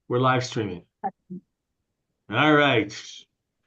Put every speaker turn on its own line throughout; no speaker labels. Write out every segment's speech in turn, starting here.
We're live streaming. All right.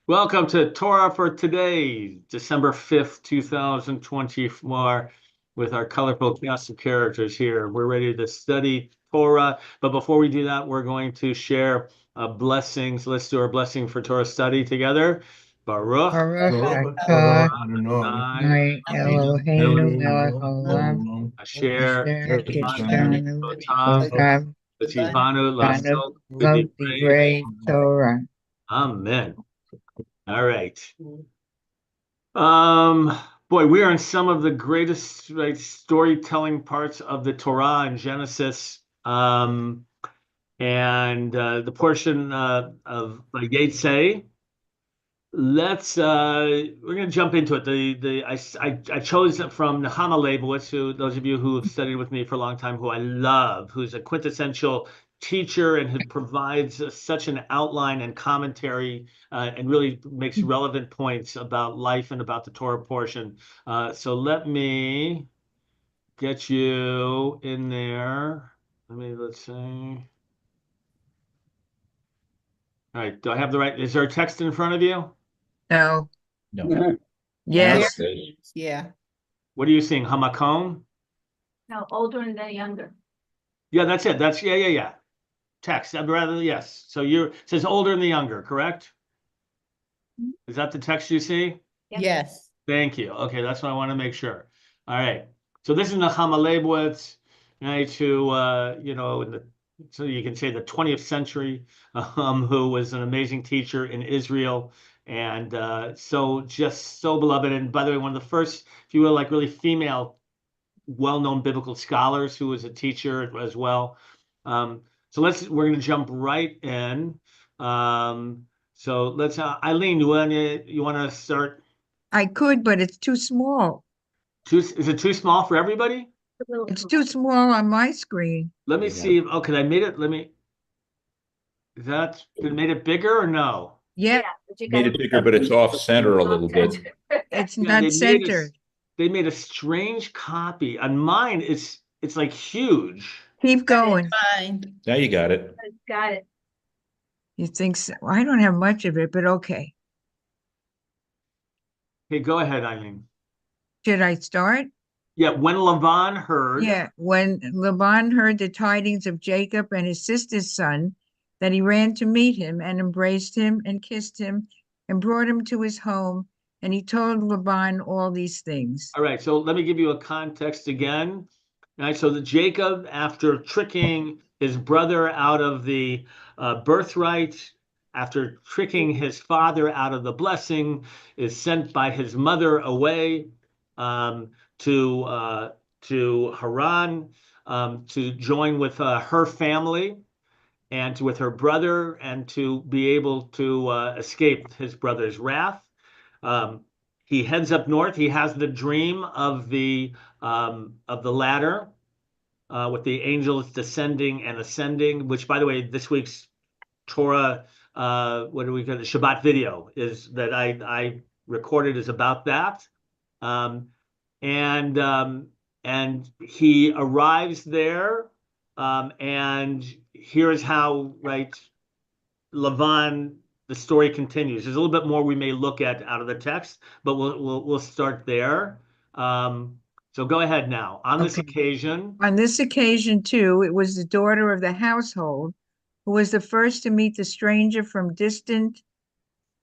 Welcome to Torah for today, December 5th, 2024, with our colorful cast of characters here. We're ready to study Torah, but before we do that, we're going to share blessings. Let's do our blessing for Torah study together. Baruch
Baruch
Adonai
atah Adonai Eloheinu melech haolam
asher
asher
tzivanu
kishanu
mitzvotav
mitzvotav
v'tzivanu
banu
la'asok b'divrei
divrei Torah.
Amen. All right. Um, Boy, we are in some of the greatest storytelling parts of the Torah and Genesis. And the portion of Yetzei. We're gonna jump into it. I chose it from Nehama Leibowitz, who those of you who have studied with me for a long time, who I love, who's a quintessential teacher and who provides such an outline and commentary and really makes relevant points about life and about the Torah portion. So let me get you in there. Let's see. All right, do I have the right? Is there a text in front of you?
No.
No.
Yes.
Yeah.
What are you seeing? HAMAKOM?
No, older and then younger.
Yeah, that's it. That's yeah. Text. Rather, yes. So it says older and the younger, correct? Is that the text you see?
Yes.
Thank you. Okay, that's what I want to make sure. All right. So this is Nehama Leibowitz, right, who so you can say the 20th century, who was an amazing teacher in Israel, and so beloved. And by the way, one of the first, if you will, like really female, well-known biblical scholars who was a teacher as well. So we're going to jump right in. So let's, Eileen, you want to start?
I could, but it's too small.
Is it too small for everybody?
It's too small on my screen.
Let me see. Okay, I made it. Made it bigger or no?
Yeah,
Made it bigger, but it's off center a little bit.
it's
Yeah,
not centered.
They made a strange copy. On mine, it's like huge.
Keep going.
Fine.
Now you got it.
Got it.
You think so? I don't have much of it, but okay.
Okay, go ahead, Eileen.
Should I start?
Yeah, when Lavan heard.
Yeah, when Laban heard the tidings of Jacob and his sister's son, that he ran to meet him and embraced him and kissed him and brought him to his home. And he told Laban all these things.
All right, so let me give you a context again. All right, so Jacob, after tricking his brother out of the birthright, after tricking his father out of the blessing, is sent by his mother away to Haran to join with her family and with her brother, and to be able to escape his brother's wrath. He heads up north. He has the dream of the ladder with the angels descending and ascending. Which, by the way, this week's Torah, what do we call it? Shabbat video is that I recorded is about that. And he arrives there, and here's how Lavan. The story continues. There's a little bit more we may look at out of the text, but we'll start there. So go ahead now. On this occasion.
On this occasion, too, it was the daughter of the household who was the first to meet the stranger from distant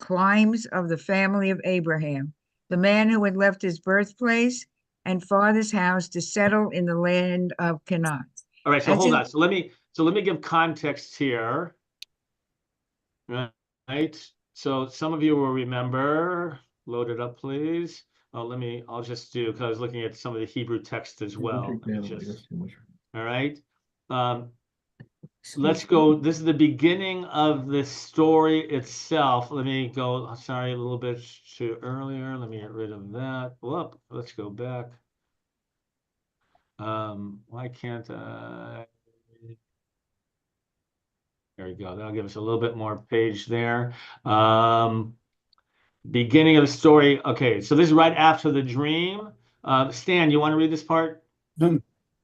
climes of the family of Abraham, the man who had left his birthplace and father's house to settle in the land of Canaan.
All right, so hold on. So let me give context here. Right. So some of you will remember, load it up, please. I'll just do, because I was looking at some of the Hebrew text as well. All right. Let's go. This is the beginning of the story itself. Let me go, sorry, a little bit too earlier. Let me get rid of that. Whoop, let's go back. Why can't I? There we go. That'll give us a little bit more page there. Beginning of the story. Okay, so this is right after the dream. Stan, you want to read this part?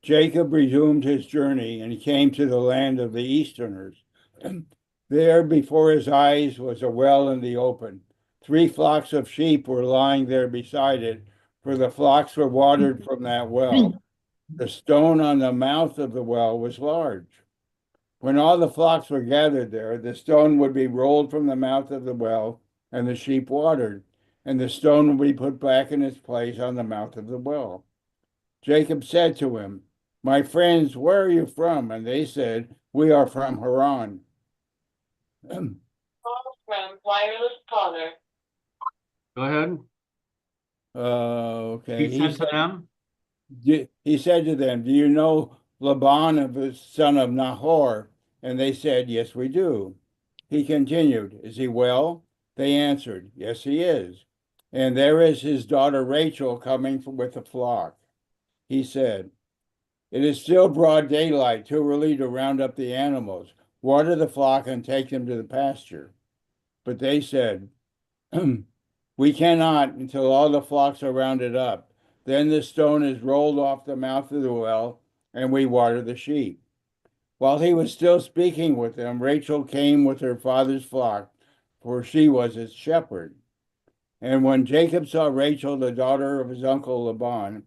Jacob resumed his journey, and he came to the land of the Easterners,
There before his eyes was a well in the open. 3 flocks of sheep were lying there beside it, for the flocks were watered from that well. The stone on the mouth of the well was large. When all the flocks were gathered there, the stone would be rolled from the mouth of the well, and the sheep watered, and the stone would be put back in its place on the mouth of the well. Jacob said to him, "My friends, where are you from?" And they said, "We are from Haran."
Call from wireless caller.
Go ahead.
Okay.
He said to them,
He said to them, "Do you know Laban of his son of Nahor?" And they said, "Yes, we do." He continued, "Is he well?" They answered, "Yes, he is. And there is his daughter Rachel coming with the flock." He said, "It is still broad daylight, too early to round up the animals. Water the flock and take them to the pasture." But they said, "We cannot until all the flocks are rounded up. Then the stone is rolled off the mouth of the well, and we water the sheep." While he was still speaking with them, Rachel came with her father's flock, for she was its shepherd. And when Jacob saw Rachel, the daughter of his uncle Laban,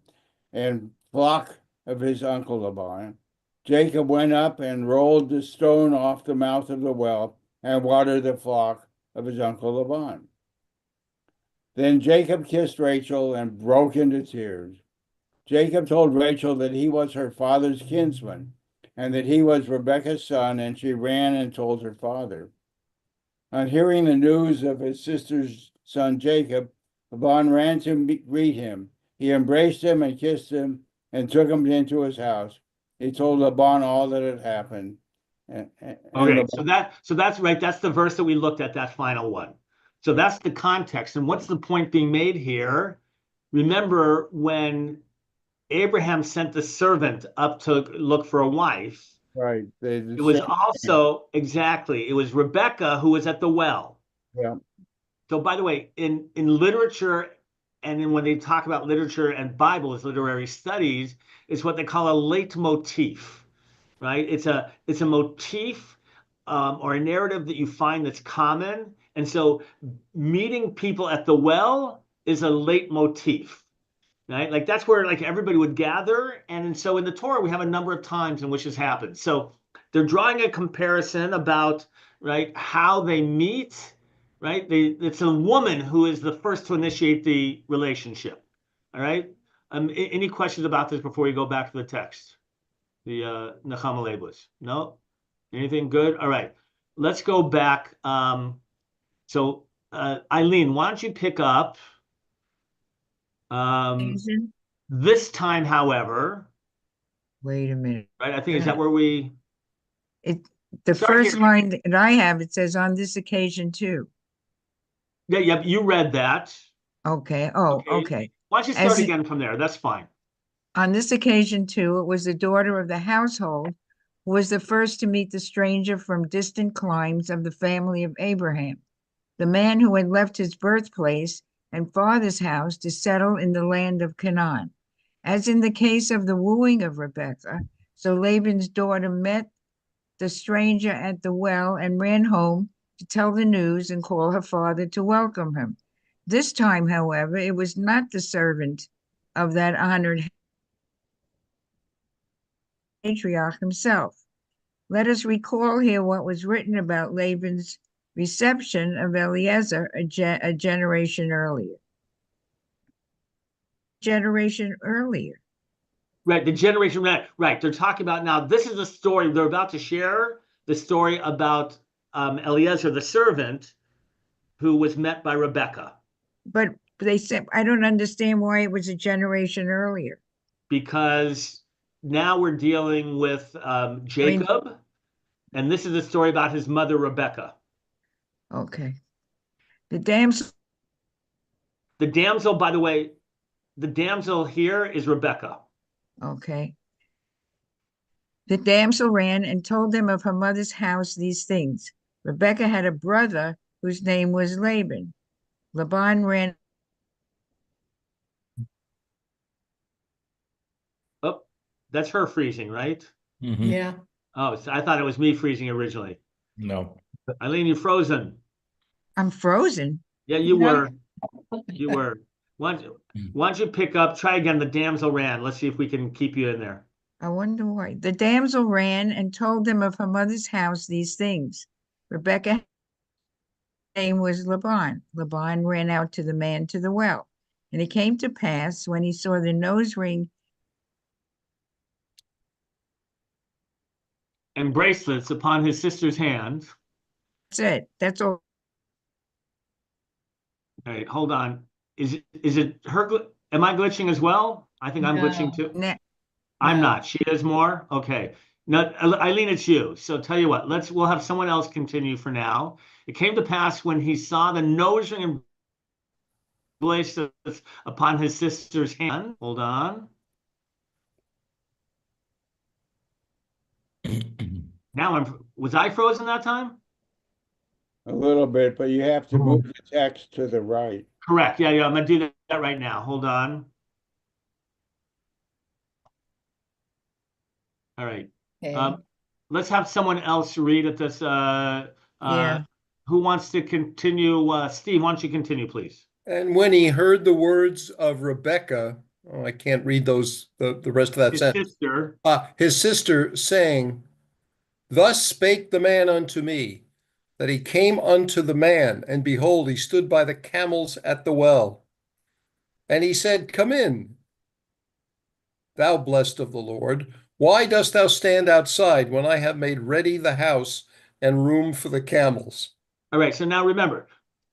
and flock of his uncle Laban, Jacob went up and rolled the stone off the mouth of the well and watered the flock of his uncle Laban. Then Jacob kissed Rachel and broke into tears. Jacob told Rachel that he was her father's kinsman and that he was Rebekah's son, and she ran and told her father. On hearing the news of his sister's son Jacob, Laban ran to greet him. He embraced him and kissed him and took him into his house. He told Laban all that had happened.
okay, so that's right. That's the verse that we looked at, that final one. So that's the context. And what's the point being made here? Remember when Abraham sent the servant up to look for a wife,
Right.
it was also exactly, it was Rebecca who was at the well.
Yeah.
So by the way, in literature, and then when they talk about literature and Bible as literary studies, it's what they call a leitmotif, right? It's a motif or a narrative that you find that's common. And so meeting people at the well is a leitmotif, right? Like that's where like everybody would gather. And so in the Torah, we have a number of times in which this happens. So they're drawing a comparison about, right, how they meet, right? It's a woman who is the first to initiate the relationship. All right. Any questions about this before we go back to the text? The Nechama Leibowitz? No? Anything good? All right. Let's go back. So Eileen, why don't you pick up
Reason?
this time, however,
Wait a minute.
right? I think is that where we
The
Start
first
here.
line that I have, it says on this occasion too.
yeah, you read that.
Okay. Oh,
Okay.
okay.
Why don't you
As
start
it-
again from there? That's fine.
On this occasion too, it was the daughter of the household who was the first to meet the stranger from distant climes of the family of Abraham, the man who had left his birthplace and father's house to settle in the land of Canaan. As in the case of the wooing of Rebekah, so Laban's daughter met the stranger at the well and ran home to tell the news and call her father to welcome him. This time, however, it was not the servant of that honored patriarch himself. Let us recall here what was written about Laban's reception of Eliezer a generation earlier.
Right, the generation, right. They're talking about now. This is the story they're about to share. The story about Eliezer, the servant, who was met by Rebecca,
But they said, I don't understand why it was a generation earlier.
because now we're dealing with Jacob, and this is a story about his mother Rebecca.
Okay. The damsel,
By the way, the damsel here is Rebecca.
okay. The damsel ran and told them of her mother's house these things. Rebecca had a brother whose name was Laban. Laban ran.
Oh, that's her freezing, right?
Mhm.
Yeah.
Oh, so I thought it was me freezing originally.
No.
Eileen, you frozen.
I'm frozen.
Yeah, you
No.
were. You were. Why don't you pick up, try again, the damsel ran. Let's see if we can keep you in there.
I wonder why. The damsel ran and told them of her mother's house these things. Rebekah's name was Laban. Laban ran out to the man to the well. And it came to pass when he saw the nose ring
And bracelets upon his sister's hand.
said, that's all.
All right, hold on. Is it her? Am I glitching as well? I think I'm glitching
No.
too.
Na-
I'm
No.
not. She is more. Okay. No, Eileen, it's you. So tell you what. We'll have someone else continue for now. It came to pass when he saw the nose ring and bracelets upon his sister's hand. Hold on. Now was I frozen that time?
A little bit, but you have to move the text to the right.
Correct. Yeah, I'm gonna do that right now. Hold on. All right.
Okay.
Let's have someone else read at this.
Yeah.
Who wants to continue? Steve, why don't you continue, please?
And when he heard the words of Rebekah, oh, I can't read the rest of that
His
sentence.
sister.
His sister saying, Thus spake the man unto me, that he came unto the man, and behold, he stood by the camels at the well. And he said, Come in, thou blessed of the Lord. Why dost thou stand outside when I have made ready the house and room for the camels?
All right. So now remember,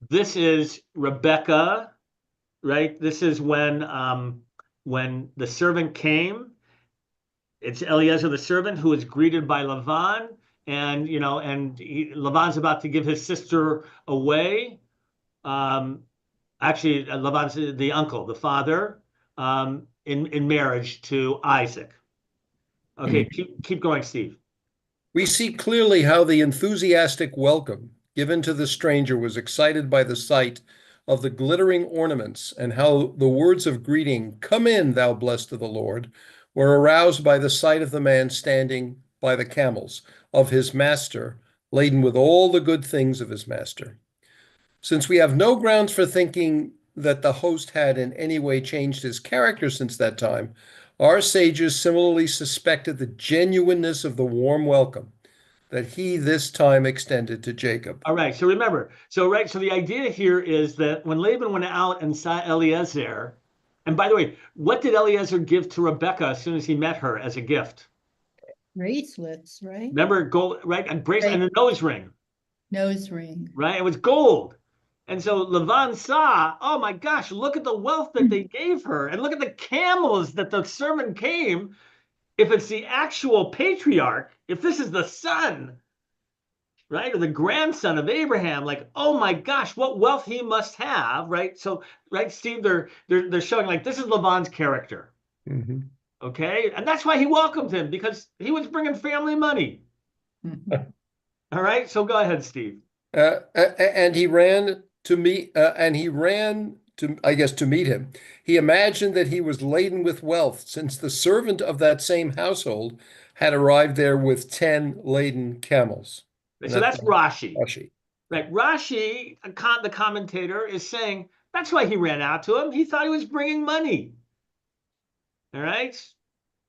this is Rebecca, right? This is when the servant came. It's Eliezer the servant who is greeted by Lavan, and Lavan's about to give his sister away. Actually, Lavan's the uncle, the father, in marriage to Isaac. Okay, keep going, Steve.
We see clearly how the enthusiastic welcome given to the stranger was excited by the sight of the glittering ornaments, and how the words of greeting, Come in, thou blessed of the Lord, were aroused by the sight of the man standing by the camels of his master, laden with all the good things of his master. Since we have no grounds for thinking that the host had in any way changed his character since that time, our sages similarly suspected the genuineness of the warm welcome that he this time extended to Jacob.
All right. So remember, so the idea here is that when Laban went out and saw Eliezer, and by the way, what did Eliezer give to Rebecca as soon as he met her as a gift?
Bracelets, right?
Remember, gold, right? A bracelet and a nose ring,
Nose ring.
right? It was gold. And so Lavan saw, oh my gosh, look at the wealth that they gave her, and look at the camels that the servant came. If it's the actual patriarch, if this is the son, right, or the grandson of Abraham, like, oh my gosh, what wealth he must have, right? So, right, Steve, they're showing like this is Lavan's character, okay, and that's why he welcomed him, because he was bringing family money. All right, so go ahead, Steve.
And he ran to meet, to meet him. He imagined that he was laden with wealth, since the servant of that same household had arrived there with 10 laden camels.
So that's Rashi.
Rashi.
Right, Rashi, the commentator, is saying that's why he ran out to him. He thought he was bringing money. All right.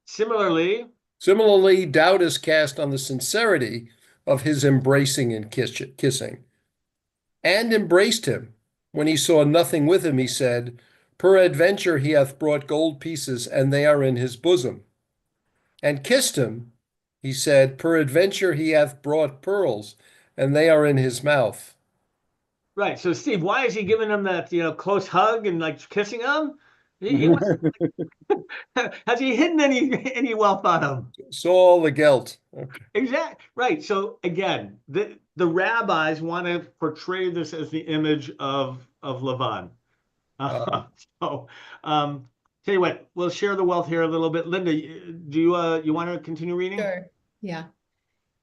Similarly,
doubt is cast on the sincerity of his embracing and kissing. And embraced him. When he saw nothing with him, he said, Peradventure he hath brought gold pieces, and they are in his bosom. And kissed him, he said, Peradventure he hath brought pearls, and they are in his mouth.
right. So, Steve, why is he giving him that close hug and like kissing him? He was, has he hidden any wealth on him?
Saw all the guilt. Okay.
Exactly. Right. So again, the rabbis want to portray this as the image of Lavan. So, tell you what, we'll share the wealth here a little bit. Linda, do you want to continue reading?
Sure. Yeah.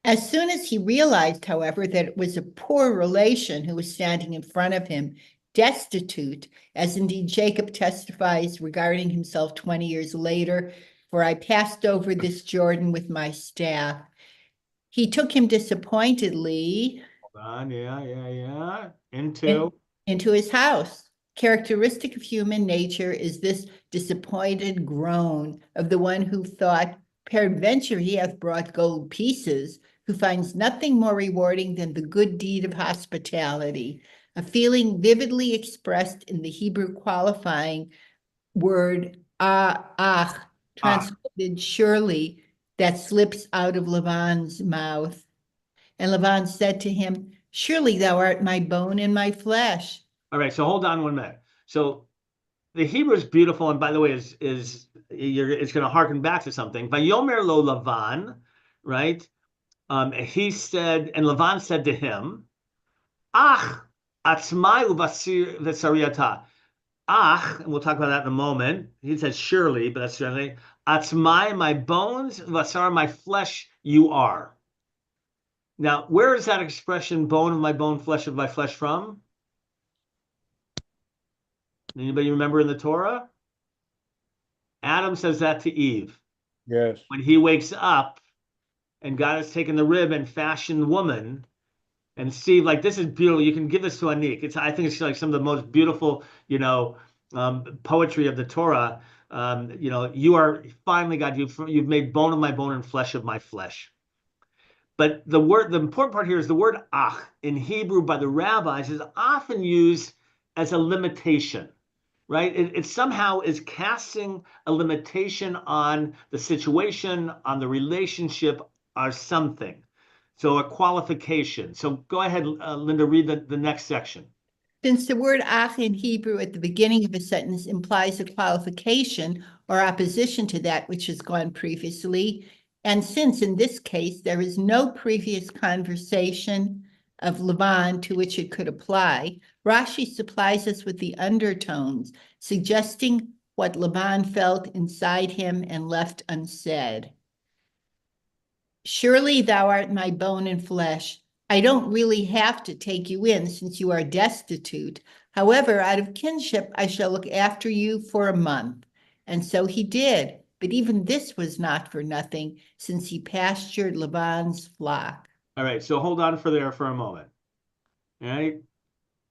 As soon as he realized, however, that it was a poor relation who was standing in front of him, destitute, as indeed Jacob testifies regarding himself 20 years later, for I passed over this Jordan with my staff. He took him disappointedly
Hold on, yeah. Into.
into his house. Characteristic of human nature is this disappointed groan of the one who thought, peradventure he hath brought gold pieces, who finds nothing more rewarding than the good deed of hospitality, a feeling vividly expressed in the Hebrew qualifying word translated surely, that slips out of Laban's mouth. And Laban said to him, surely thou art my bone and my flesh.
All right, so hold on 1 minute. So the Hebrew is beautiful, and by the way, it's going to harken back to something. Vayomer lo Lavan, right? He said, and Lavan said to him, Ach, atzmai uvasariata. Ach, and we'll talk about that in a moment. He says surely, but that's generally atzmai, my bones, vasar, my flesh, you are. Now, where is that expression, bone of my bone, flesh of my flesh, from? Anybody remember in the Torah? Adam says that to Eve.
Yes.
When he wakes up and God has taken the rib and fashioned woman, and Steve, like, this is beautiful. You can give this to Anik. I think it's like some of the most beautiful, poetry of the Torah. You are finally, God, you've made bone of my bone and flesh of my flesh. But the important part here is the word ach in Hebrew by the rabbis is often used as a limitation, right? It somehow is casting a limitation on the situation, on the relationship, or something. So a qualification. So go ahead, Linda, read the next section.
Since the word ach in Hebrew at the beginning of a sentence implies a qualification or opposition to that which has gone previously, and since in this case there is no previous conversation of Laban to which it could apply, Rashi supplies us with the undertones, suggesting what Laban felt inside him and left unsaid. Surely thou art my bone and flesh. I don't really have to take you in since you are destitute. However, out of kinship, I shall look after you for a month. And so he did. But even this was not for nothing, since he pastured Laban's flock.
All right, so hold on for a moment. All right.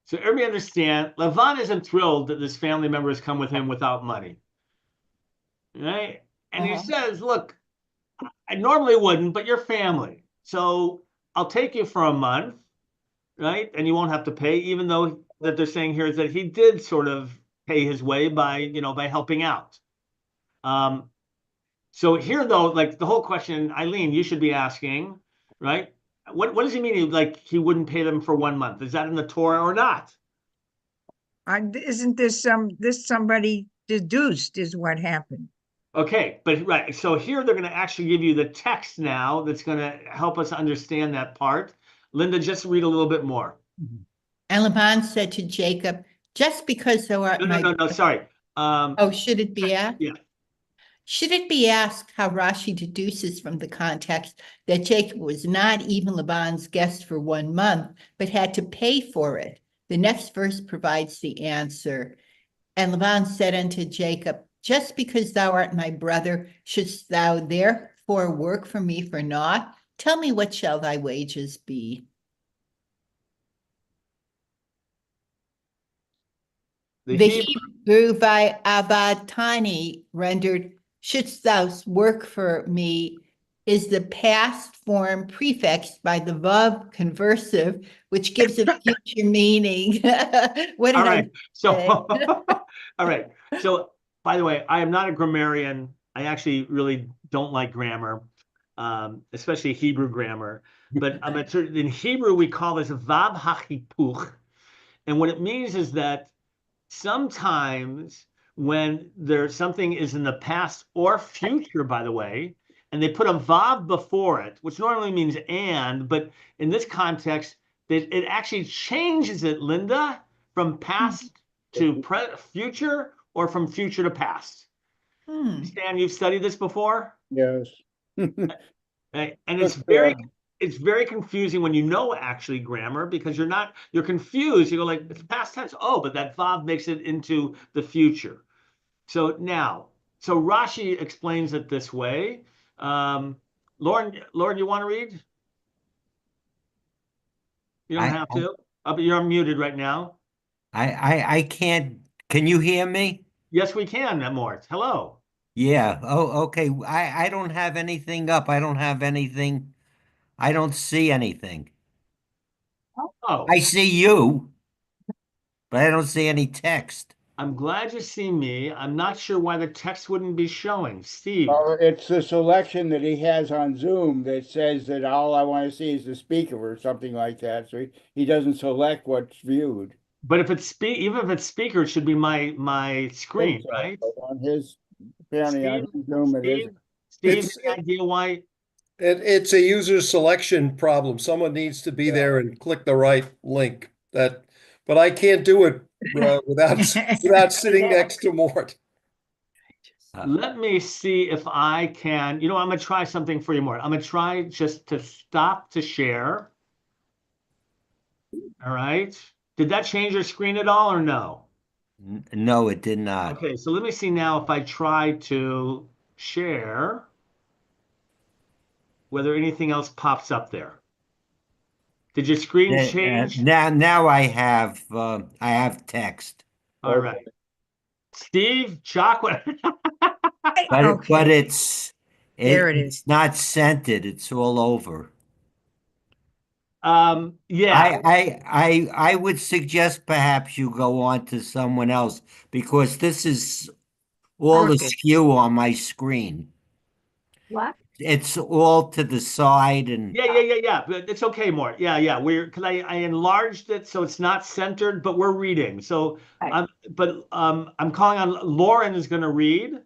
So everybody understand, Lavan isn't thrilled that this family member has come with him without money. All right. And he says, look, I normally wouldn't, but you're family. So I'll take you for a month, right? And you won't have to pay, even though that they're saying here is that he did sort of pay his way by helping out. So here, though, like the whole question, Eileen, you should be asking, right? What does he mean? Like he wouldn't pay them for 1 month? Is that in the Torah or not?
Isn't this somebody deduced is what happened?
Okay, but right. So here they're going to actually give you the text now that's going to help us understand that part. Linda, just read a little bit more.
And Laban said to Jacob, just because thou art
No, sorry.
Should it be asked?
Yeah.
Should it be asked how Rashi deduces from the context that Jacob was not even Laban's guest for 1 month, but had to pay for it? The next verse provides the answer. And Laban said unto Jacob, just because thou art my brother, shouldst thou therefore work for me for naught? Tell me, what shall thy wages be? The Hebrew by avatani rendered, shouldst thou work for me, is the past form prefixed by the vav conversive, which gives a future meaning. What did
all right. So,
say?
all right. So, by the way, I am not a grammarian. I actually really don't like grammar, especially Hebrew grammar. But in Hebrew, we call this vav hachipuch. And what it means is that sometimes when there's something is in the past or future, by the way, and they put a vav before it, which normally means and, but in this context, it actually changes it, Linda, from past to future or from future to past. Stan, you've studied this before?
Yes.
And it's very confusing when you know actually grammar, because you're confused. You go like, it's past tense. Oh, but that vav makes it into the future. So Rashi explains it this way. Lauren, you want to read? You don't
I-
have to. But you're muted right now.
I can't, can you hear me?
Yes, we can, Mort. Hello.
Yeah, oh, okay. I don't have anything up. I don't have anything. I don't see anything.
Oh,
I see you, but I don't see any text.
I'm glad you see me. I'm not sure why the text wouldn't be showing. Steve.
Well, it's the selection that he has on Zoom that says that all I want to see is the speaker or something like that. So he doesn't select what's viewed.
But if it's even if it's speaker, it should be my screen,
Think so,
right?
but on his, apparently on
Steve,
his Zoom it isn't.
Steve,
It's-
any idea why?
It's a user selection problem. Someone needs to be there and click the right link. But I can't do it without sitting next to Mort.
Let me see if I can. You know, I'm gonna try something for you, Mort. I'm gonna try just to stop to share. All right. Did that change your screen at all or no?
No, it did not.
Okay, so let me see now if I try to share, whether anything else pops up there. Did your screen change?
Now I have text,
All right. Steve, chocolate.
but
Okay,
it's
There it
it's not centered. It's all over.
Yeah,
I would suggest perhaps you go on to someone else because this is all
Crooked.
askew on my screen.
What?
It's all to the side and
yeah. But it's okay, Mort. Yeah. Because I enlarged it so it's not centered, but we're reading. So
Right.
I'm calling on Lauren is going to read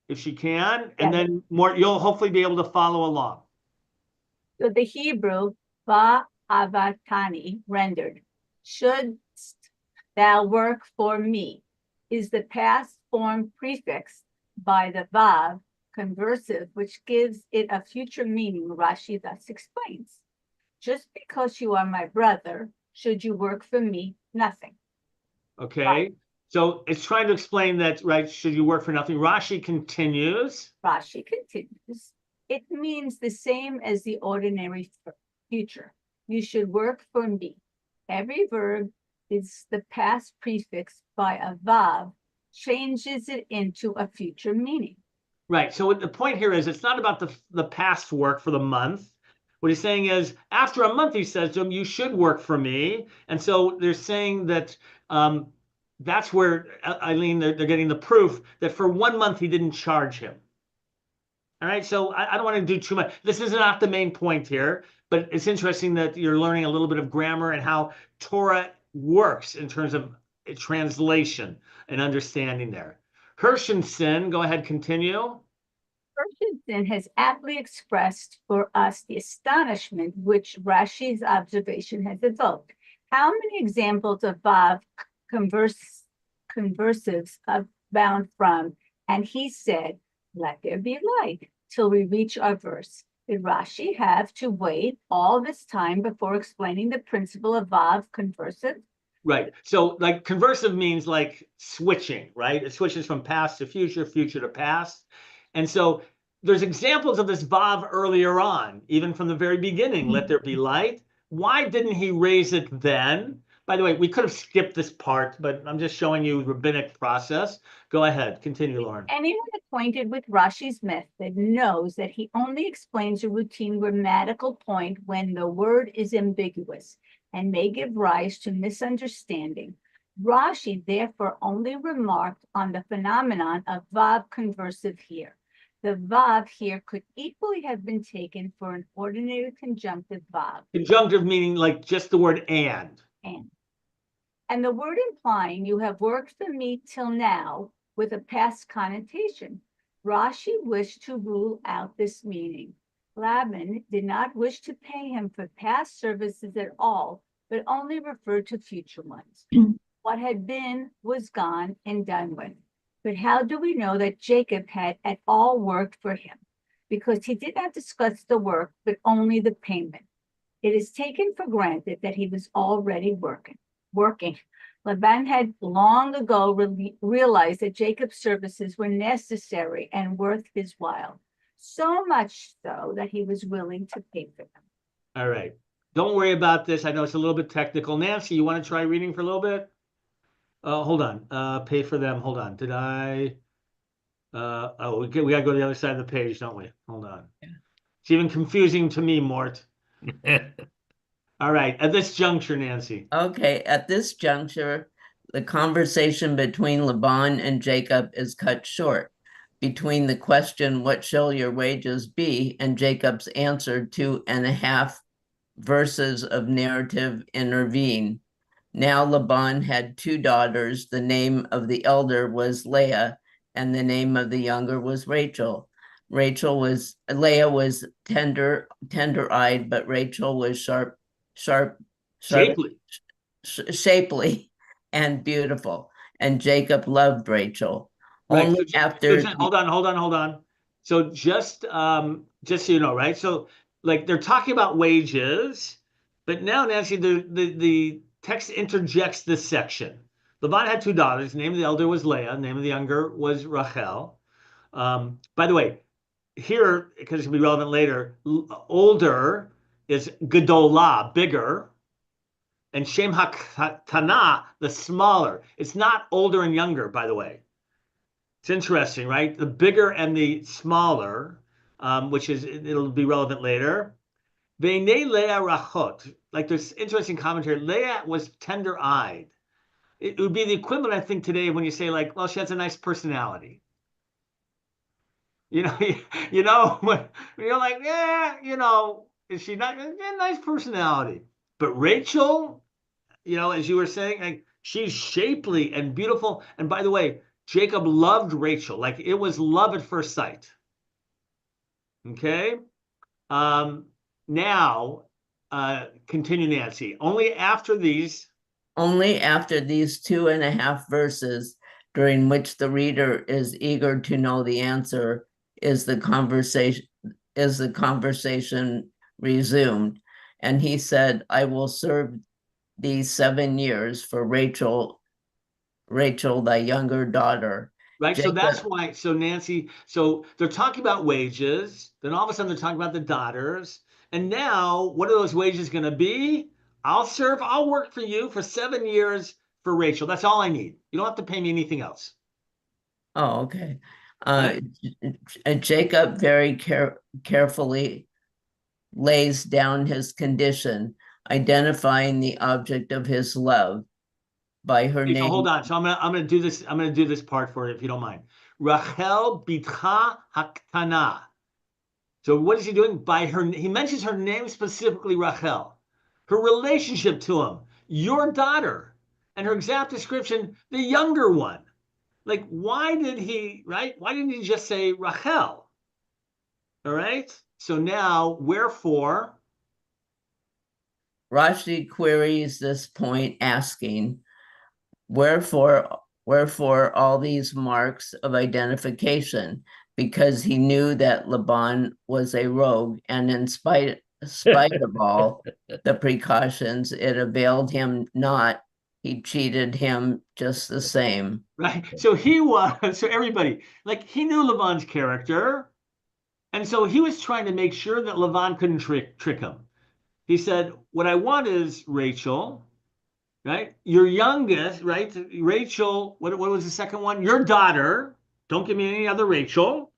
if she can, and
Yeah.
then Mort, you'll hopefully be able to follow along.
So the Hebrew Avatani rendered, shouldst thou work for me, is the past form prefixed by the Vav conversive, which gives it a future meaning. Rashi thus explains, just because you are my brother, should you work for me, nothing.
Okay. So it's trying to explain that, right? Should you work for nothing? Rashi continues.
Rashi continues, it means the same as the ordinary future. You should work for me. Every verb is the past prefix by a vav, changes it into a future meaning.
Right. So the point here is it's not about the past work for the month. What he's saying is after a month, he says to him, you should work for me. And so they're saying that that's where, Eileen, they're getting the proof that for 1 month he didn't charge him. All right. So I don't want to do too much. This is not the main point here, but it's interesting that you're learning a little bit of grammar and how Torah works in terms of translation and understanding there. Hershenson, go ahead, continue.
Hershenson has aptly expressed for us the astonishment which Rashi's observation has evoked. How many examples of Vav conversives abound from, and he said, let there be light, till we reach our verse. Did Rashi have to wait all this time before explaining the principle of Vav conversive?
Right. So like conversive means like switching, right? It switches from past to future, future to past. And so there's examples of this Vav earlier on, even from the very beginning, let there be light. Why didn't he raise it then? By the way, we could have skipped this part, but I'm just showing you rabbinic process. Go ahead, continue, Lauren.
Anyone acquainted with Rashi's method knows that he only explains a routine grammatical point when the word is ambiguous and may give rise to misunderstanding. Rashi therefore only remarked on the phenomenon of Vav conversive here. The Vav here could equally have been taken for an ordinary conjunctive Vav.
Conjunctive meaning like just the word and.
And the word implying you have worked for me till now with a past connotation. Rashi wished to rule out this meaning. Laban did not wish to pay him for past services at all, but only referred to future ones. What had been was gone and done with. But how do we know that Jacob had at all worked for him? Because he did not discuss the work, but only the payment. It is taken for granted that he was already working. Laban had long ago realized that Jacob's services were necessary and worth his while, so much so that he was willing to pay for them.
All right. Don't worry about this. I know it's a little bit technical. Nancy, you want to try reading for a little bit? Hold on. Pay for them. Hold on. Did I? Oh, we gotta go to the other side of the page, don't we? Hold on. It's even confusing to me, Mort. All right. At this juncture, Nancy.
Okay, at this juncture, the conversation between Laban and Jacob is cut short. Between the question, "What shall your wages be?" and Jacob's answer, 2.5 verses of narrative intervene. Now Laban had 2 daughters. The name of the elder was Leah, and the name of the younger was Rachel. Leah was tender-eyed, but Rachel was
Shapely.
shapely and beautiful. And Jacob loved Rachel.
Right.
Only
So
after
hold on. So just so you know, right? So like they're talking about wages, but now, Nancy, the text interjects this section. Laban had 2 daughters. The name of the elder was Leah. The name of the younger was Rachel. By the way, here, because it's going to be relevant later, older is Gedolah, bigger, and Shem HaKatana, the smaller. It's not older and younger, by the way. It's interesting, right? The bigger and the smaller, it'll be relevant later. Veinei Leah Rachot, like there's interesting commentary. Leah was tender-eyed. It would be the equivalent, I think, today when you say like, well, she has a nice personality. When you're like, yeah, is she not a nice personality? But Rachel, as you were saying, like she's shapely and beautiful. And by the way, Jacob loved Rachel, like it was love at first sight. Okay. Now, continue, Nancy. Only after these
2.5 verses, during which the reader is eager to know the answer, is the conversation resumed. And he said, "I will serve these 7 years for Rachel, thy younger daughter."
Right. So
Jacob,
that's why. So Nancy, so they're talking about wages. Then all of a sudden they're talking about the daughters. And now what are those wages going to be? I'll work for you for 7 years for Rachel. That's all I need. You don't have to pay me anything else.
Oh, okay. Jacob very carefully lays down his condition, identifying the object of his love by her
Okay, so
name.
hold on. So I'm gonna do this. I'm gonna do this part for you if you don't mind. Rachel bitcha haktana. So what is he doing? He mentions her name specifically, Rachel. Her relationship to him, your daughter, and her exact description, the younger one. Like, why didn't he just say Rachel? All right. So now, wherefore?
Rashi queries this point, asking, wherefore all these marks of identification? Because he knew that Laban was a rogue, and in spite of all the precautions, it availed him not. He cheated him just the same.
Right. So everybody, like he knew Laban's character. And so he was trying to make sure that Laban couldn't trick him. He said, what I want is Rachel, right? Your youngest, right? Rachel, what was the second one? Your daughter. Don't give me any other Rachel.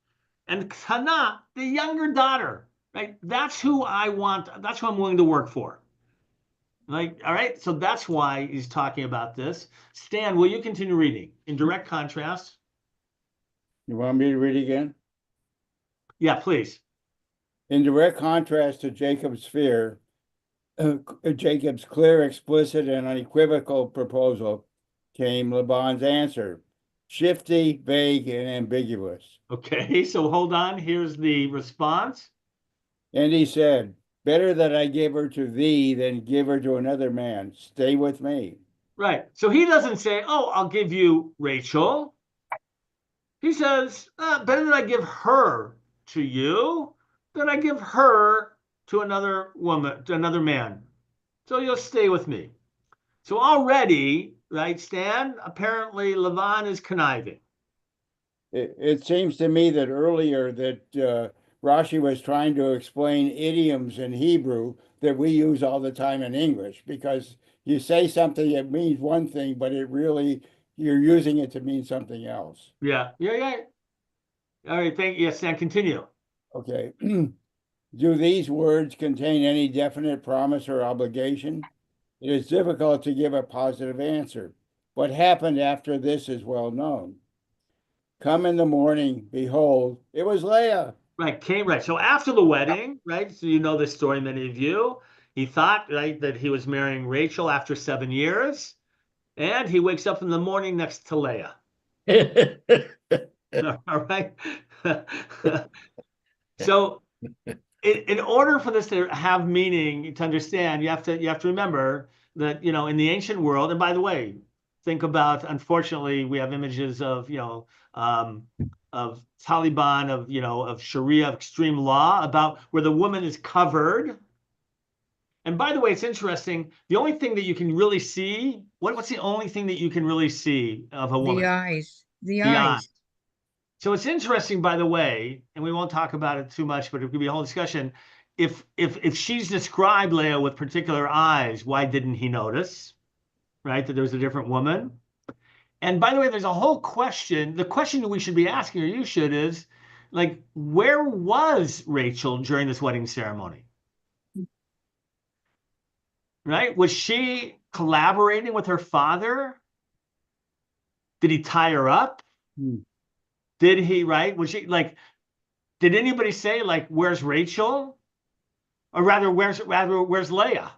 And Kana, the younger daughter, right? That's who I want. That's who I'm willing to work for. Like, all right. So that's why he's talking about this. Stan, will you continue reading? In direct contrast.
You want me to read again?
Yeah, please.
In direct contrast to Jacob's fear, Jacob's clear, explicit, and unequivocal proposal came Laban's answer, shifty, vague, and ambiguous.
Okay, so hold on. Here's the response.
And he said, better that I give her to thee than give her to another man. Stay with me.
Right. So he doesn't say, oh, I'll give you Rachel. He says, better that I give her to you than I give her to another woman, to another man. So you'll stay with me. So already, right, Stan, apparently Laban is conniving.
It seems to me that earlier that Rashi was trying to explain idioms in Hebrew that we use all the time in English, because you say something, it means one thing, but it really, you're using it to mean something else.
Yeah. All right, yes, and continue.
Okay. Do these words contain any definite promise or obligation? It is difficult to give a positive answer. What happened after this is well known. Come in the morning, behold, it was Leah.
Right. So after the wedding, right? So you know this story, many of you. He thought, right, that he was marrying Rachel after 7 years, and he wakes up in the morning next to Leah. All right. So in order for this to have meaning, to understand, you have to remember that, in the ancient world, and by the way, think about, unfortunately, we have images of, of Taliban, of Sharia, of extreme law, about where the woman is covered. And by the way, it's interesting. The only thing that you can really see, what's the only thing that you can really see of a woman?
The eyes. The
The
eyes.
eyes. So it's interesting, by the way, and we won't talk about it too much, but it could be a whole discussion. If she's described Leah with particular eyes, why didn't he notice, right, that there was a different woman? And by the way, there's a whole question. The question that we should be asking, or you should, is like, where was Rachel during this wedding ceremony? Right? Was she collaborating with her father? Did he tie her up? Did he, right? Was she like, did anybody say, like, where's Rachel? Or rather, where's Leah?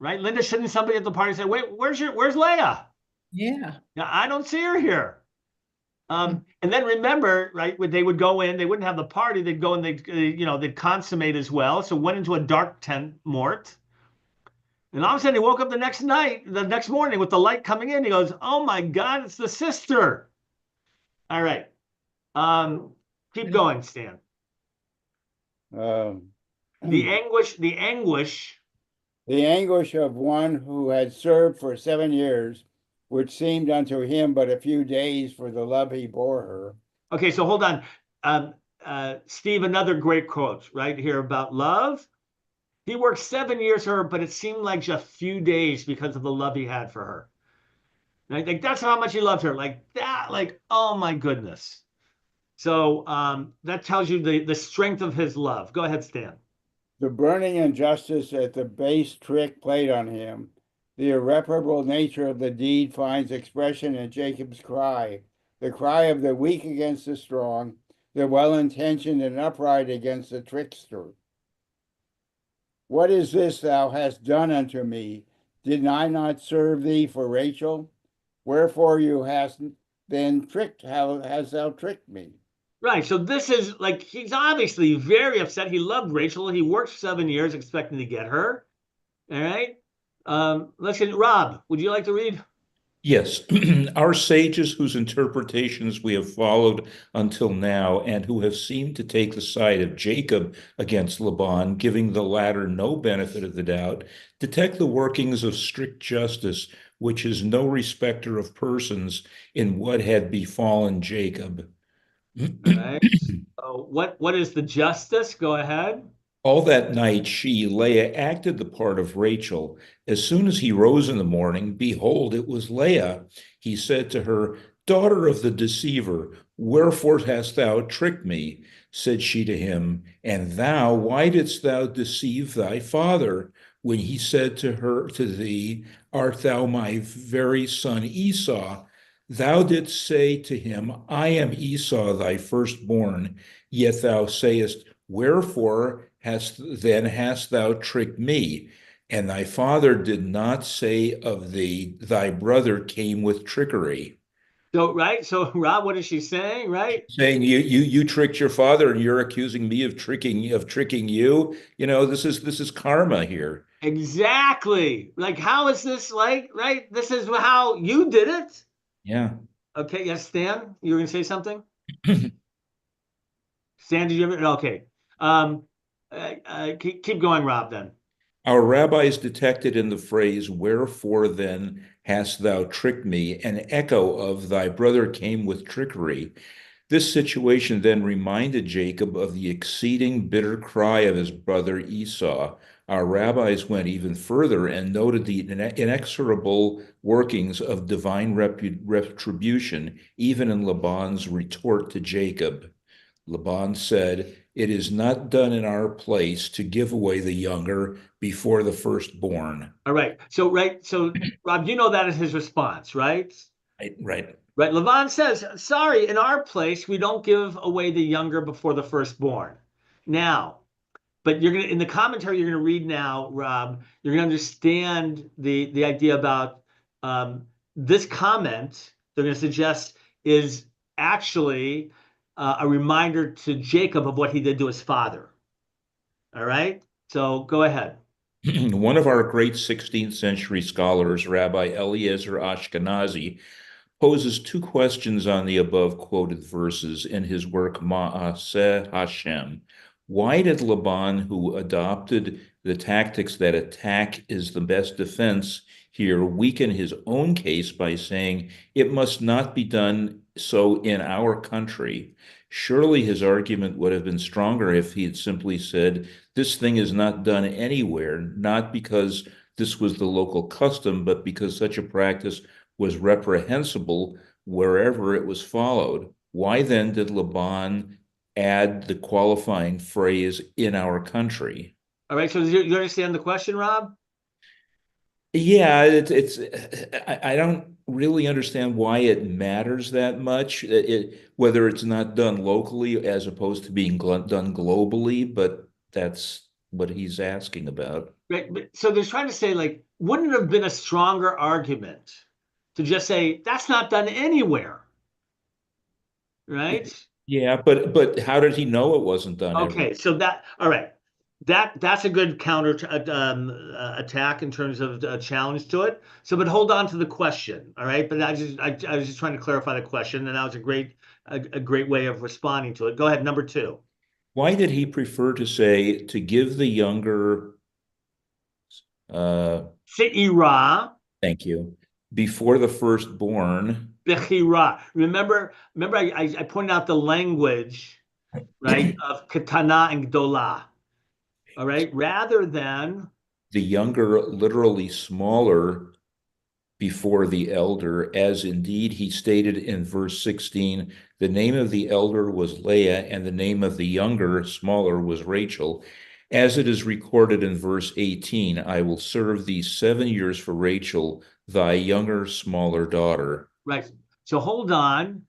Right? Linda, shouldn't somebody at the party say, wait, where's Leah?
Yeah.
Now, I don't see her here. And then remember, right, when they would go in, they wouldn't have the party, they'd go and they'd consummate as well. So went into a dark tent, Mort. And all of a sudden he woke up the next morning with the light coming in. He goes, oh my God, it's the sister. All right. Keep going, Stan.
The
anguish
of one who had served for 7 years, which seemed unto him but a few days for the love he bore her.
Okay, so hold on. Steve, another great quote right here about love. He worked 7 years for her, but it seemed like just a few days because of the love he had for her. Right? Like, that's how much he loved her. Like that, like, oh my goodness. So that tells you the strength of his love. Go ahead, Stan.
The burning injustice at the base trick played on him, the irreparable nature of the deed finds expression in Jacob's cry, the cry of the weak against the strong, the well-intentioned and upright against the trickster. What is this thou hast done unto me? Did I not serve thee for Rachel? Wherefore you hast then tricked, how hast thou tricked me?
Right. So this is like, he's obviously very upset. He loved Rachel. He worked 7 years expecting to get her. All right. Listen, Rob, would you like to read?
Yes, our sages whose interpretations we have followed until now and who have seemed to take the side of Jacob against Laban, giving the latter no benefit of the doubt, detect the workings of strict justice, which is no respecter of persons in what had befallen Jacob.
All right. So what is the justice? Go ahead.
All that night she, Leah, acted the part of Rachel. As soon as he rose in the morning, behold, it was Leah. He said to her, Daughter of the deceiver, wherefore hast thou tricked me? Said she to him, And thou, why didst thou deceive thy father? When he said to thee, Art thou my very son Esau? Thou didst say to him, I am Esau thy firstborn. Yet thou sayest, Wherefore hast thou tricked me? And thy father did not say of thee, Thy brother came with trickery.
So, right. So, Rob, what is she saying? Right.
Saying you tricked your father, and you're accusing me of tricking you. You know, this is karma here.
Exactly. Like, how is this like, right? This is how you did it.
Yeah.
Okay. Yes, Stan, you were going to say something? Stan, did you ever? Okay. Keep going, Rob, then.
Our rabbis detected in the phrase, Wherefore then hast thou tricked me, an echo of thy brother came with trickery. This situation then reminded Jacob of the exceeding bitter cry of his brother Esau. Our rabbis went even further and noted the inexorable workings of divine retribution, even in Laban's retort to Jacob. Laban said, "It is not done in our place to give away the younger before the firstborn."
All right. So Rob, you know that is his response, right?
Right.
Right. Laban says, sorry, in our place, we don't give away the younger before the firstborn. Now, but you're gonna in the commentary you're gonna read now, Rob, you're gonna understand the idea about this comment they're gonna suggest is actually a reminder to Jacob of what he did to his father. All right. So go ahead.
One of our great 16th century scholars, Rabbi Eliezer Ashkenazi, poses two questions on the above quoted verses in his work Ma'aseh Hashem. Why did Laban, who adopted the tactics that attack is the best defense here, weaken his own case by saying it must not be done so in our country? Surely his argument would have been stronger if he had simply said, this thing is not done anywhere, not because this was the local custom, but because such a practice was reprehensible wherever it was followed. Why then did Laban add the qualifying phrase in our country?
All right. So you understand the question, Rob?
Yeah, I don't really understand why it matters that much, whether it's not done locally as opposed to being done globally, but that's what he's asking about.
Right. So they're trying to say, like, wouldn't it have been a stronger argument to just say that's not done anywhere? Right?
Yeah, but how did he know it wasn't done
Okay, so all right. That's a good counter attack in terms of a challenge to it. So, but hold on to the question, all right? But I was just trying to clarify the question, and that was a great way of responding to it. Go ahead, number two.
Why did he prefer to say to give the younger
Se'ira,
thank you, before the firstborn?
Bechira. Remember, I pointed out the language, right, of Katana and Gdola. All right, rather than
the younger, literally smaller, before the elder, as indeed he stated in verse 16, the name of the elder was Leah, and the name of the younger, smaller, was Rachel. As it is recorded in verse 18, I will serve thee 7 years for Rachel, thy younger, smaller daughter.
Right. So hold on.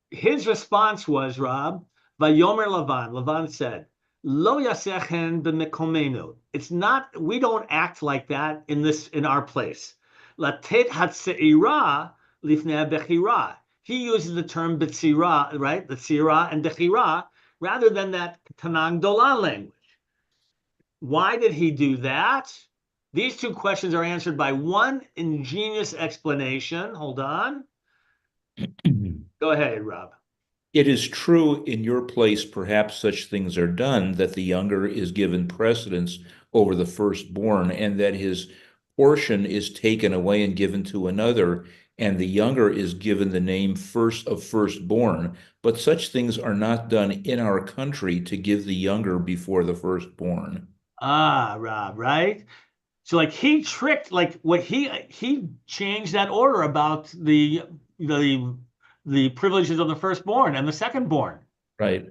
His response was, Rob, Vayomer Lavan. Lavan said, Lo yasechen b'mekomenu. It's not, we don't act like that in our place. Latet hatseira lifnei bechira. He uses the term betzira, right? The tzira and bechira, rather than that Tanang Dola language. Why did he do that? These two questions are answered by one ingenious explanation. Hold on. Go ahead, Rob.
It is true in your place, perhaps such things are done, that the younger is given precedence over the firstborn, and that his portion is taken away and given to another, and the younger is given the name first of firstborn. But such things are not done in our country to give the younger before the firstborn.
Ah, Rob, right? So like he tricked, like what he changed that order about the privileges of the firstborn and the secondborn.
Right.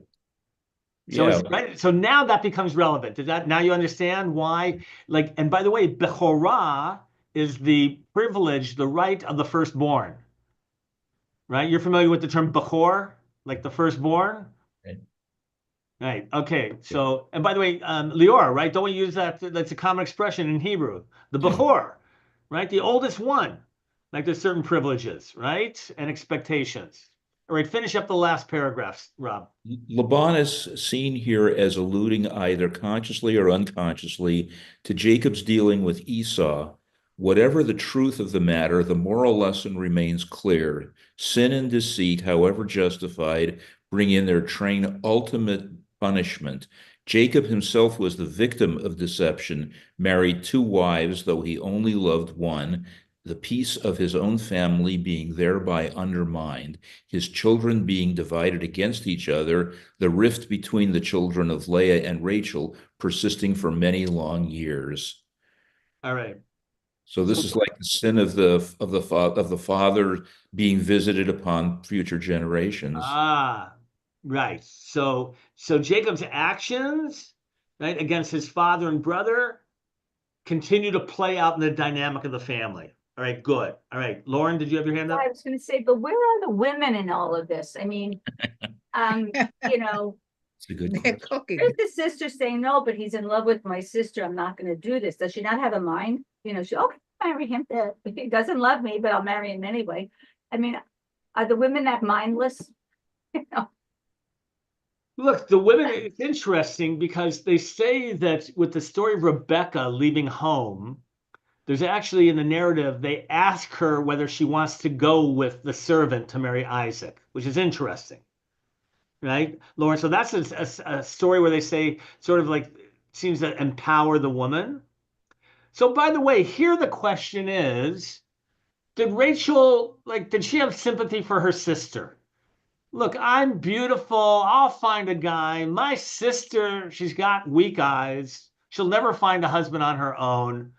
So
Yeah.
right. So now that becomes relevant. Does that now you understand why? Like, and by the way, Bechorah is the privilege, the right of the firstborn. Right? You're familiar with the term Bechor, like the firstborn? Right. Okay. So, and by the way, Lior, right? Don't we use that? That's a common expression in Hebrew. The Bechor, right? The oldest one. Like there's certain privileges, right? And expectations. All right. Finish up the last paragraphs, Rob.
Laban is seen here as alluding either consciously or unconsciously to Jacob's dealing with Esau. Whatever the truth of the matter, the moral lesson remains clear. Sin and deceit, however justified, bring in their train ultimate punishment. Jacob himself was the victim of deception, married 2 wives, though he only loved one. the peace of his own family being thereby undermined, his children being divided against each other, the rift between the children of Leah and Rachel persisting for many long years.
All right.
So this is like the sin of the father being visited upon future generations.
Ah, right. So Jacob's actions, right, against his father and brother continue to play out in the dynamic of the family. All right, good. All right, Lauren, did you have your hand up?
I was going to say, but where are the women in all of this? I mean, you know,
It's a good
They're
question.
cooking.
here's the sister saying, no, but he's in love with my sister. I'm not going to do this. Does she not have a mind? You know, she, okay, marry him. He doesn't love me, but I'll marry him anyway. I mean, are the women that mindless? You know,
Look, the women, it's interesting because they say that with the story of Rebecca leaving home, there's actually in the narrative, they ask her whether she wants to go with the servant to marry Isaac, which is interesting, right, Lauren? So that's a story where they say sort of like seems to empower the woman. So by the way, here the question is, did Rachel, like, did she have sympathy for her sister? Look, I'm beautiful. I'll find a guy. My sister, she's got weak eyes. She'll never find a husband on her own.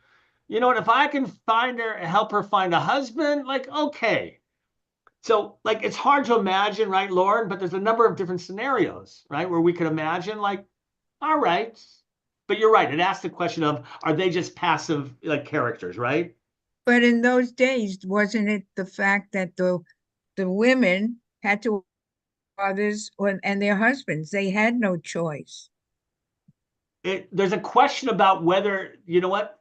You know what? If I can find her, help her find a husband, like, okay. So, like, it's hard to imagine, right, Lauren? But there's a number of different scenarios, right, where we could imagine, like, all right. But you're right. It asks the question of, are they just passive, like, characters, right?
But in those days, wasn't it the fact that the women had to others and their husbands, they had no choice.
There's a question about whether, you know what?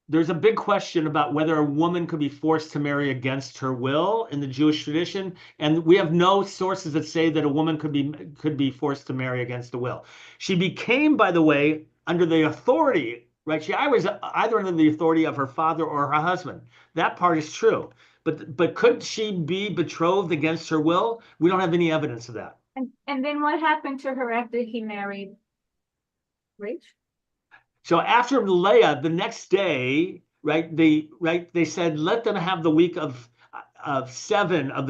There's a big question about whether a woman could be forced to marry against her will in the Jewish tradition, and we have no sources that say that a woman could be forced to marry against the will. She became, by the way, under the authority, right? She was either under the authority of her father or her husband. That part is true. But could she be betrothed against her will? We don't have any evidence of that.
and then what happened to her after he married Rachel?
So after Leah, the next day, right? They said let them have the week of 7 of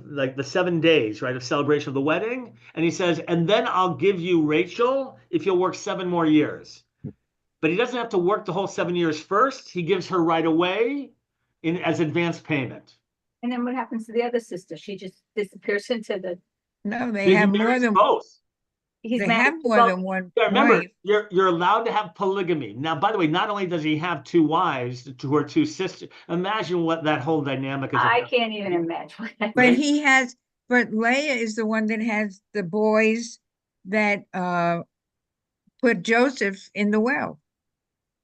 like the 7 days, right, of celebration of the wedding. And he says, and then I'll give you Rachel if you'll work 7 more years. But he doesn't have to work the whole 7 years first. He gives her right away as advance payment.
And then what happens to the other sister? She just disappears into the.
No, they have more than
both.
He's
they
married
have
to
more
both.
than one
Yeah, remember,
wife.
you're allowed to have polygamy. Now, by the way, not only does he have 2 wives to her 2 sisters, imagine what that whole dynamic is
I
about.
can't even imagine.
But Leah is the one that has the boys that put Joseph in the well.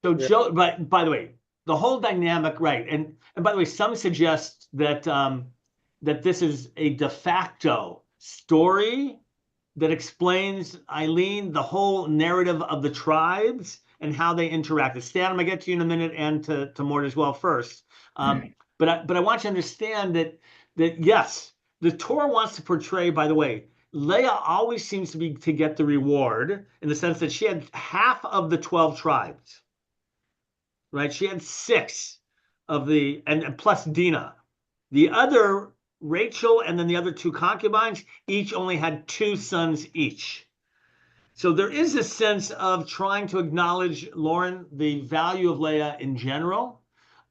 So Joe, but by the way, the whole dynamic, right? And by the way, some suggest that that this is a de facto story that explains, Eileen, the whole narrative of the tribes and how they interacted. Stan, I'm gonna get to you in a minute, and to Mort as well first. But I want you to understand that yes, the Torah wants to portray, by the way, Leah always seems to get the reward in the sense that she had half of the 12 tribes, right? She had 6 of the, and plus Dinah. The other, Rachel, and then the other 2 concubines, each only had 2 sons each. So there is a sense of trying to acknowledge, Lauren, the value of Leah in general.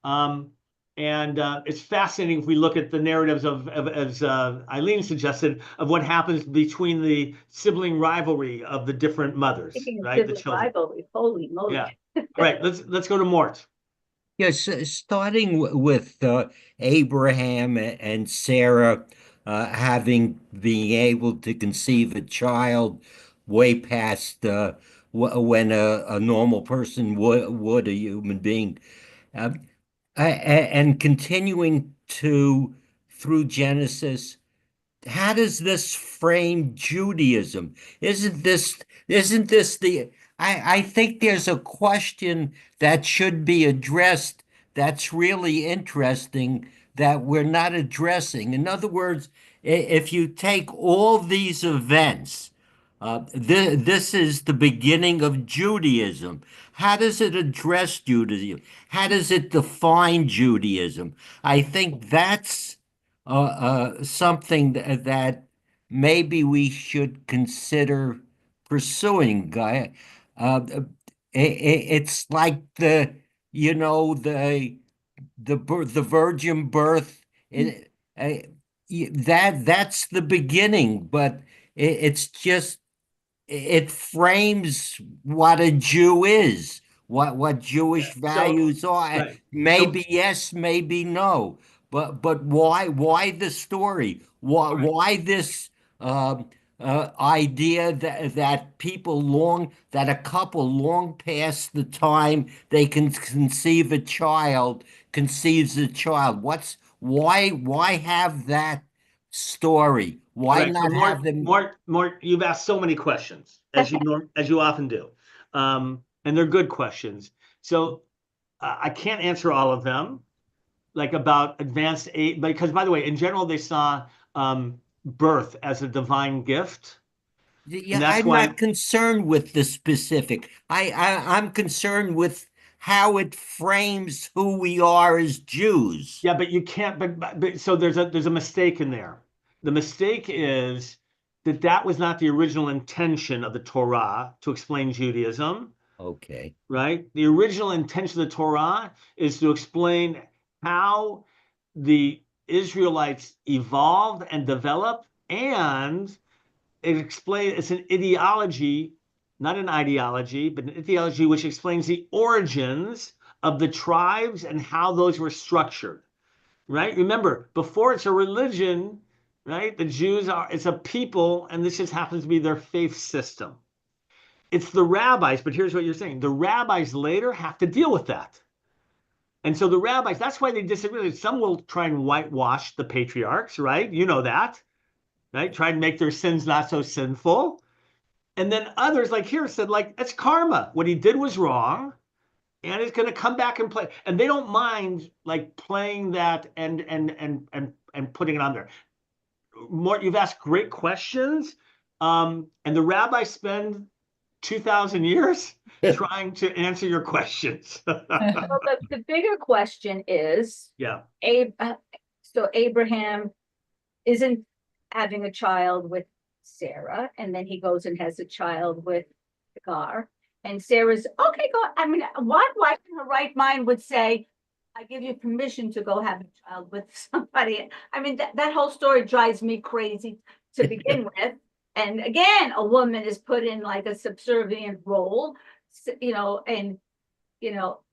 And it's fascinating if we look at the narratives of as Eileen suggested, of what happens between the sibling rivalry of the different mothers, right? The children.
Rivalry, holy moly.
Yeah. All right, let's go to Mort.
Yes, starting with Abraham and Sarah having being able to conceive a child way past when a normal person would, a human being, and continuing through Genesis. How does this frame Judaism? Isn't this the I think there's a question that should be addressed that's really interesting that we're not addressing. In other words, if you take all these events This is the beginning of Judaism. How does it address Judaism? How does it define Judaism? I think that's something that maybe we should consider pursuing. It's like the virgin birth. Uh, that's the beginning, but it's just it frames what a Jew is, what Jewish values are.
Right.
Maybe yes, maybe no. But why the story? Why this idea that a couple long past the time they can conceives a child? Why have that story? Why
Right. So
not have them?
you've asked so many questions, as you often do. And they're good questions. So I can't answer all of them, like about advanced age, because by the way, in general, they saw birth as a divine gift.
Yeah,
And that's
I'm
why,
not concerned with the specific. I'm concerned with how it frames who we are as Jews.
yeah, but you can't, but so there's a mistake in there. The mistake is that that was not the original intention of the Torah to explain Judaism.
Okay.
Right? The original intention of the Torah is to explain how the Israelites evolved and developed, and it's an ideology, not an ideology, but an ideology which explains the origins of the tribes and how those were structured. Right? Remember, before it's a religion, right? It's a people, and this just happens to be their faith system. It's the rabbis, but here's what you're saying. The rabbis later have to deal with that. And so the rabbis, that's why they disagree. Some will try and whitewash the patriarchs, right? You know that, right? Try and make their sins not so sinful. And then others, like here, said, like, it's karma. What he did was wrong, and it's going to come back and play. And they don't mind like playing that and putting it on there. You've asked great questions. And the rabbis spend 2,000 years trying to answer your questions.
Well, the bigger question is,
Yeah.
so Abraham isn't having a child with Sarah, and then he goes and has a child with Hagar. And Sarah's okay, go. I mean, what wife in her right mind would say, I give you permission to go have a child with somebody? I mean, that whole story drives me crazy to begin with. And again, a woman is put in like a subservient role, and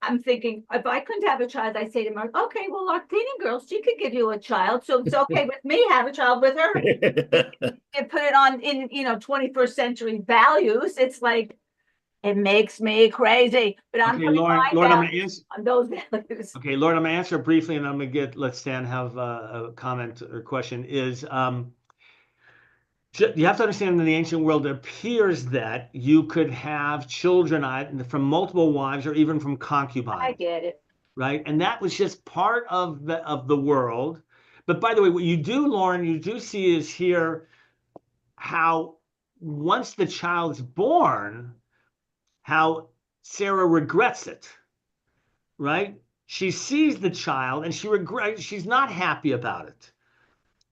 I'm thinking if I couldn't have a child, I say to Mark, okay, well, our cleaning girl, she could give you a child. So it's okay with me, have a child with her. And put it on in, 21st century values. It's like, it makes me crazy, but I'm
Okay,
putting
Lauren,
my
I'm going to
values
answer.
on those values.
Okay, Lauren, I'm going to answer briefly, and I'm going to let Stan have a comment or question. You have to understand in the ancient world, it appears that you could have children from multiple wives or even from concubines.
I get it.
Right? And that was just part of the world. But by the way, what you do, Lauren, you do see is here how once the child's born, how Sarah regrets it, right? She sees the child and she's not happy about it.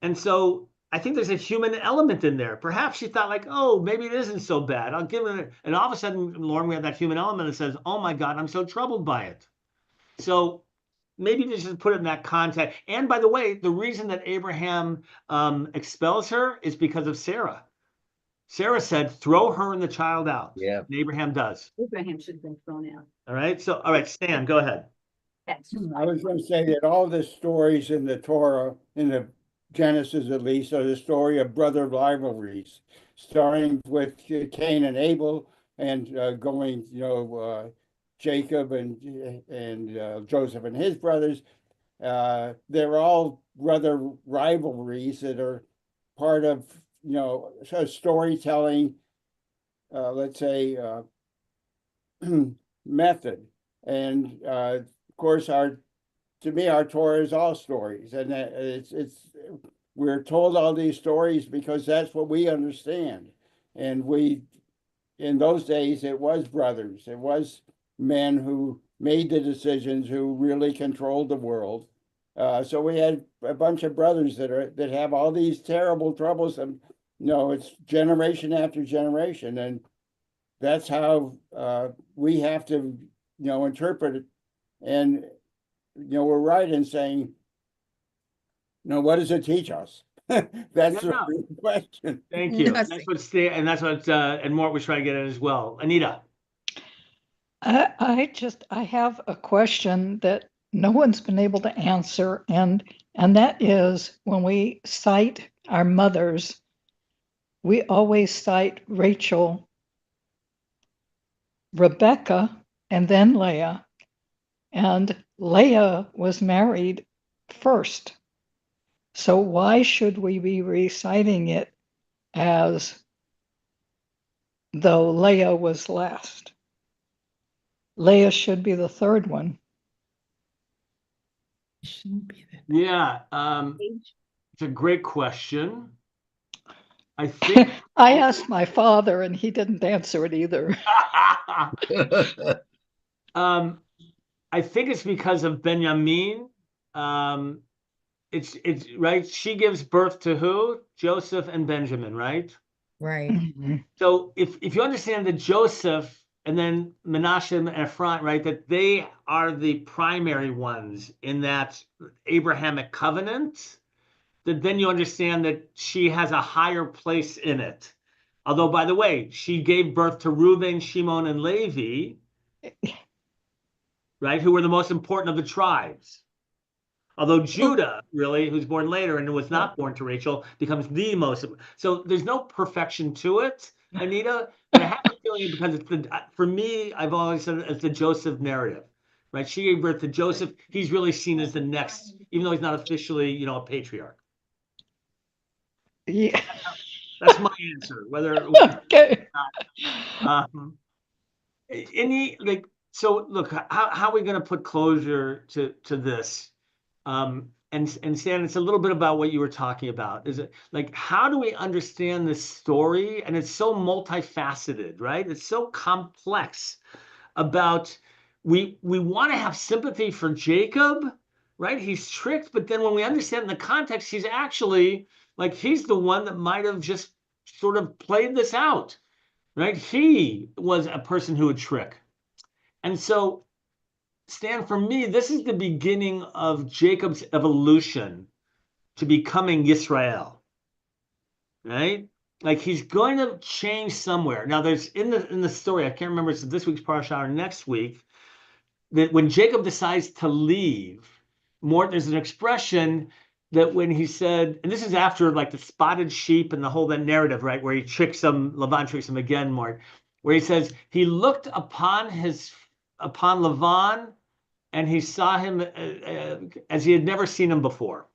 And so I think there's a human element in there. Perhaps she thought like, oh, maybe it isn't so bad. I'll give it. And all of a sudden, Lauren, we have that human element that says, oh my God, I'm so troubled by it. So maybe just put it in that context. And by the way, the reason that Abraham expels her is because of Sarah. Sarah said, throw her and the child out.
Yeah.
And Abraham does.
Abraham should have been thrown out.
All right. So, all right, Stan, go ahead.
I was going to say that all the stories in the Torah, in the Genesis at least, are the story of brother rivalries, starting with Cain and Abel, and going, Jacob and Joseph and his brothers. They're all brother rivalries that are part of, storytelling, let's say, method. And of course, our Torah is all stories, and we're told all these stories because that's what we understand. And in those days, it was brothers. It was men who made the decisions, who really controlled the world. So we had a bunch of brothers that have all these terrible troubles, and it's generation after generation, and that's how we have to interpret it. And we're right in saying, what does it teach us? That's the real question.
Thank you.
Nothing.
That's what and that's what and Mort was trying to get at as well. Anita.
I have a question that no one's been able to answer, and that is, when we cite our mothers, we always cite Rachel, Rebecca, and then Leah. And Leah was married first. So why should we be reciting it as though Leah was last? Leah should be the third one.
Shouldn't be that.
Yeah, it's a great question. I think
I asked my father and he didn't answer it either.
I think it's because of Benjamin. It's right. She gives birth to who? Joseph and Benjamin, right?
Right.
So if you understand that Joseph and then Menashe and Ephraim, right, that they are the primary ones in that Abrahamic covenant, that then you understand that she has a higher place in it. Although, by the way, she gave birth to Reuben, Shimon, and Levi, right, who were the most important of the tribes. Although Judah, really, who's born later and was not born to Rachel, becomes the most. So there's no perfection to it, Anita. But I have a feeling because for me, I've always said it's the Joseph narrative, right? She gave birth to Joseph. He's really seen as the next, even though he's not officially, a patriarch.
Yeah.
That's my answer. Whether
Okay.
So look, how are we going to put closure to this? And Stan, it's a little bit about what you were talking about. Is it like, how do we understand this story? And it's so multifaceted, right? It's so complex about, we want to have sympathy for Jacob, right? He's tricked, but then when we understand the context, he's actually like, he's the one that might have just sort of played this out, right? He was a person who would trick. And so, Stan, for me, this is the beginning of Jacob's evolution to becoming Yisrael, right? Like, he's going to change somewhere. Now, there's in the story, I can't remember if it's this week's parsha or next week, that when Jacob decides to leave, there's an expression that when he said, and this is after like the spotted sheep and the whole that narrative, right, where he tricks him, Laban tricks him again, Mort, where he says he looked upon Laban and he saw him as he had never seen him before.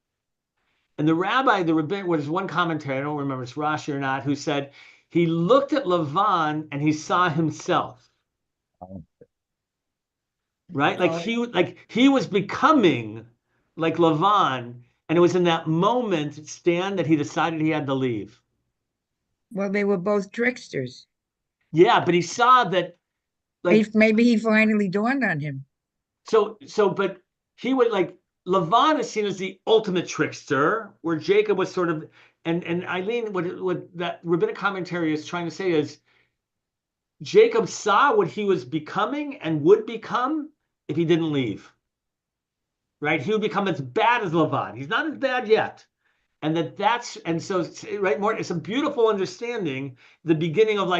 And the rabbin, was one commentary, I don't remember if it's Rashi or not, who said he looked at Laban and he saw himself. Right? Like he was becoming like Laban, and it was in that moment, Stan, that he decided he had to leave.
Well, they were both tricksters.
Yeah, but he saw that, like,
Maybe he finally dawned on him.
But he would, like, Laban is seen as the ultimate trickster, where Jacob was sort of, and Eileen, what that rabbinic commentary is trying to say is, Jacob saw what he was becoming and would become if he didn't leave. Right? He would become as bad as Laban. He's not as bad yet. Right, Mort, it's a beautiful understanding, the beginning of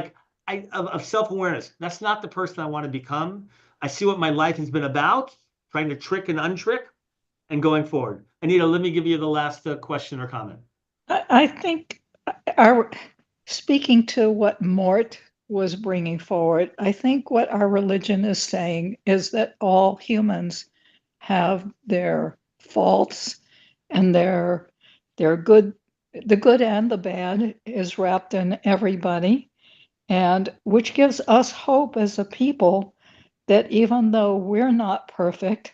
of self-awareness. That's not the person I want to become. I see what my life has been about, trying to trick and untrick, and going forward. Anita, let me give you the last question or comment.
I think speaking to what Mort was bringing forward, I think what our religion is saying is that all humans have their faults and their good, the good and the bad is wrapped in everybody, and which gives us hope as a people that even though we're not perfect,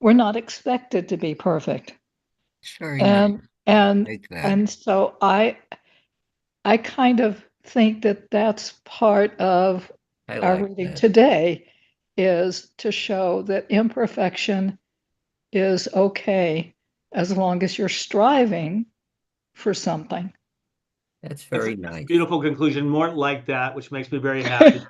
we're not expected to be perfect.
Sure.
And so I kind of think that that's part of
I
our
like
reading
that.
today, is to show that imperfection is okay as long as you're striving for something.
That's
That's
very
a
nice.
beautiful conclusion. More like that, which makes me very happy.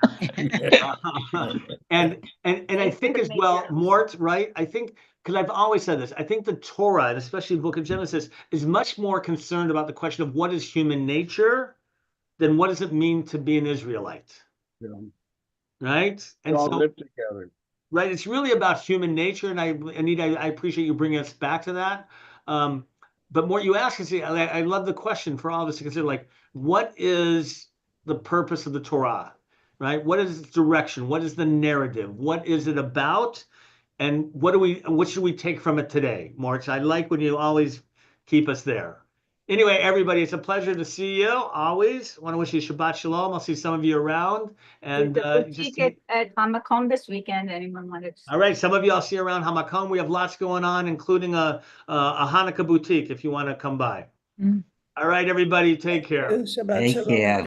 And I think as well, Mort, right? I think, because I've always said this, I think the Torah, and especially the book of Genesis, is much more concerned about the question of what is human nature than what does it mean to be an Israelite,
Yeah.
right?
They
And
all
so,
live together.
right, it's really about human nature, and Anita, I appreciate you bringing us back to that. But Mort, you ask, I love the question for all of us to consider, like, what is the purpose of the Torah, right? What is its direction? What is the narrative? What is it about? And what should we take from it today, Mort? I like when you always keep us there. Anyway, everybody, it's a pleasure to see you. Always want to wish you Shabbat Shalom. I'll see some of you around. And
There's a
just
boutique at HAMAKOM this weekend. Anyone wanted to?
all right, some of you I'll see around HAMAKOM. We have lots going on, including a Hanukkah boutique if you want to come by.
Mm.
All right, everybody, take care.
Shabbat
Take
shalom.
care.